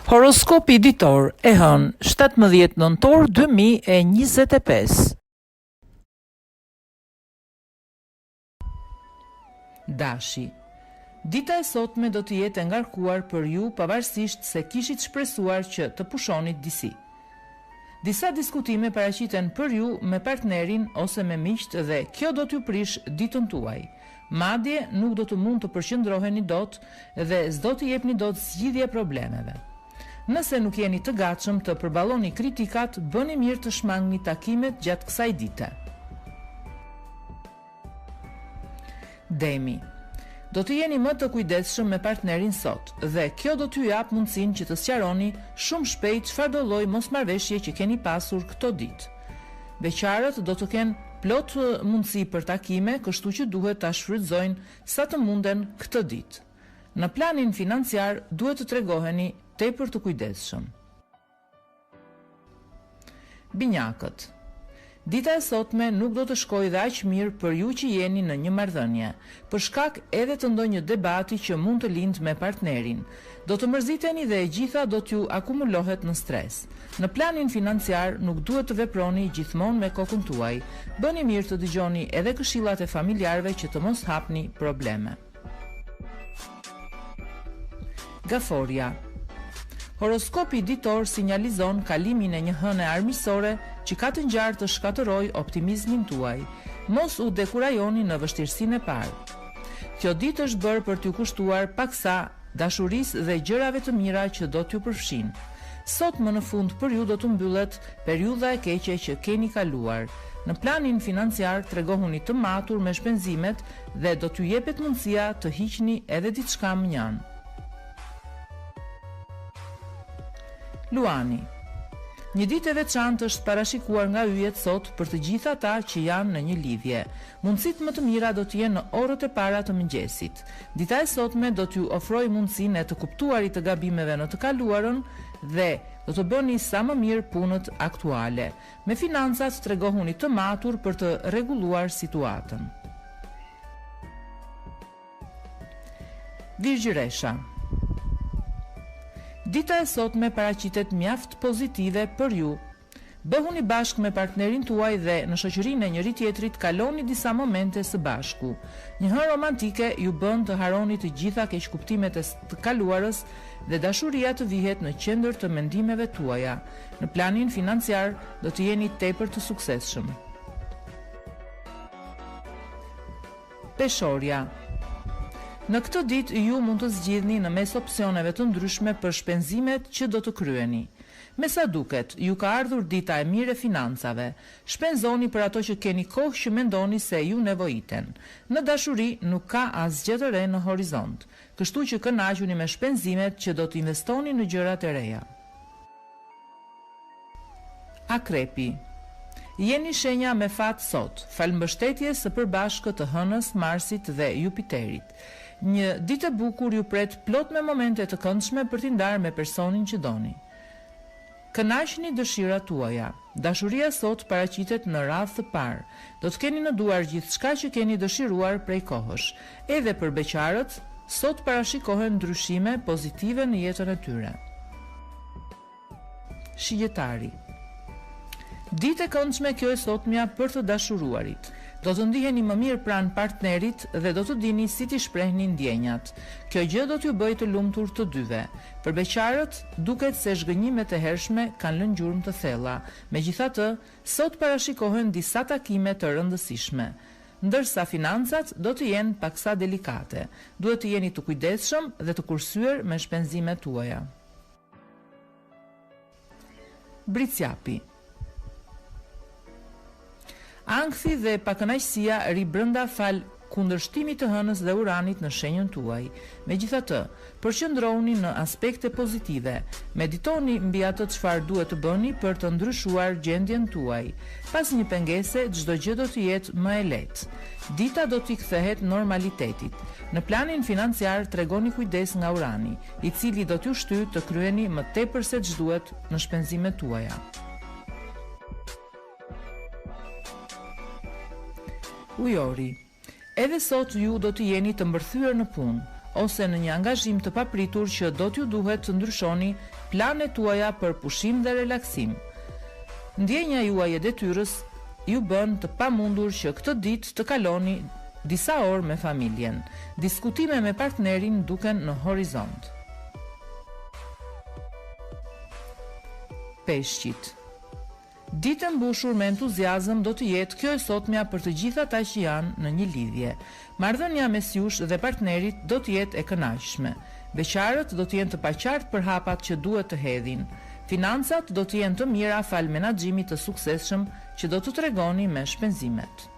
Horoskopi ditor e hënë 17 nëntor 2025. Dashi. Dita e sotme do të jetë e ngarkuar për ju pavarësisht se kishit shpresuar që të pushonit disi. Disa diskutime paraqiten për ju me partnerin ose me miqt dhe kjo do t'ju prish ditën tuaj. Madje nuk do të mund të përqendroheni dot dhe s'do të jepni dot zgjidhje problemeve. Nëse nuk jeni të gatshëm të përballoni kritikat, bëni mirë të shmangni takimet gjatë kësaj dite. Demi. Do të jeni më të kujdesshëm me partnerin sot dhe kjo do t'ju jap mundësinë që të sqaroni shumë shpejt çfarë do lloj mosmarrveshje që keni pasur këto ditë. Beqarët do të kenë plot mundësi për takime, kështu që duhet ta shfrytëzojnë sa të munden këtë ditë. Në planin financiar duhet të tregoheni tepër të kujdesshëm. Binjakët. Dita e sotme nuk do të shkojë dhe aq mirë për ju që jeni në një marrëdhënie, për shkak edhe të ndonjë debati që mund të lindë me partnerin. Do të mërziteni dhe e gjitha do t'ju akumulohet në stres. Në planin financiar nuk duhet të veproni gjithmonë me kokën tuaj. Bëni mirë të dëgjoni edhe këshillat e familjarëve që të mos hapni probleme. Gaforia. Horoskopi ditor sinjalizon kalimin e një hëne armiqësore që ka të ngjarë të shkatërrojë optimizmin tuaj. Mos u dekurajoni në vështirësinë e parë. Kjo ditë është bërë për t'ju kushtuar paksa dashurisë dhe gjërave të mira që do t'ju përfshin. Sot më në fund për ju do të mbyllet periudha e keqe që keni kaluar. Në planin financiar tregohuni të matur me shpenzimet dhe do t'ju jepet mundësia të hiqni edhe diçka mjanë. Luani. Një ditë e veçantë është parashikuar nga yjet sot për të gjithë ata që janë në një lidhje. Mundësitë më të mira do të jenë në orët e para të mëngjesit. Dita e sotme do t'ju ofrojë mundësinë e të kuptuarit të gabimeve në të kaluarën dhe do të bëni sa më mirë punët aktuale. Me financat tregohuni të matur për të rregulluar situatën. Virgjëresha. Dita e sotme paraqitet mjaft pozitive për ju. Bëhuni bashkë me partnerin tuaj dhe në shoqërinë e njëri tjetrit kaloni disa momente së bashku. Një hënë romantike ju bën të harroni të gjitha keqkuptimet e të kaluarës dhe dashuria të vihet në qendër të mendimeve tuaja. Në planin financiar do të jeni tepër të suksesshëm. Peshorja. Në këtë ditë ju mund të zgjidhni në mes opsioneve të ndryshme për shpenzimet që do të kryeni. Me sa duket, ju ka ardhur dita e mirë e financave. Shpenzoni për ato që keni kohë që mendoni se ju nevojiten. Në dashuri nuk ka asgjë të re në horizont, kështu që kënaquni me shpenzimet që do të investoni në gjërat e reja. Akrepi. Jeni shenja me fat sot, falëmbështetje së përbashkët të Hënës, Marsit dhe Jupiterit. Një ditë e bukur ju pret plot me momente të këndshme për t'i ndarë me personin që doni. Kënaqni dëshirat tuaja. Dashuria sot paraqitet në radhë të parë. Do të keni në duar gjithçka që keni dëshiruar prej kohësh. Edhe për beqarët, sot parashikohen ndryshime pozitive në jetën e tyre. Shigjetari. Ditë e këndshme kjo e sotmja për të dashuruarit. Do të ndiheni më mirë pranë partnerit dhe do të dini si t'i shprehni ndjenjat. Kjo gjë do t'ju bëjë të lumtur të dyve. Për beqarët, duket se zhgënjimet e hershme kanë lënë gjurmë të thella. Megjithatë, sot parashikohen disa takime të rëndësishme. Ndërsa financat do të jenë paksa delikate. Duhet të jeni të kujdesshëm dhe të kursyer me shpenzimet tuaja. Bricjapi. Ankthi dhe pakënaqësia ri brenda fal kundërshtimit të Hënës dhe Uranit në shenjën tuaj. Megjithatë, përqendrohuni në aspekte pozitive. Meditoni mbi atë çfarë duhet të bëni për të ndryshuar gjendjen tuaj. Pas një pengese, çdo gjë do të jetë më e lehtë. Dita do t'i kthehet normalitetit. Në planin financiar tregoni kujdes nga Urani, i cili do t'ju shtyjë të kryeni më tepër se ç'duhet në shpenzimet tuaja. Ujori. Edhe sot ju do të jeni të mbërthyer në punë. ose në një angazhim të papritur që do t'ju duhet të ndryshoni planet tuaja për pushim dhe relaksim. Ndjenja juaj e detyrës ju bën të pamundur që këtë ditë të kaloni disa orë me familjen. Diskutime me partnerin duken në horizont. Peshqit. Ditë mbushur me entuziazëm do të jetë kjo e sotmja për të gjithë ata që janë në një lidhje. Marrëdhënia mes jush dhe partnerit do të jetë e kënaqshme. Beqarët do të jenë të paqartë për hapat që duhet të hedhin. Financat do të jenë të mira fal menaxhimit të suksesshëm që do të tregoni me shpenzimet.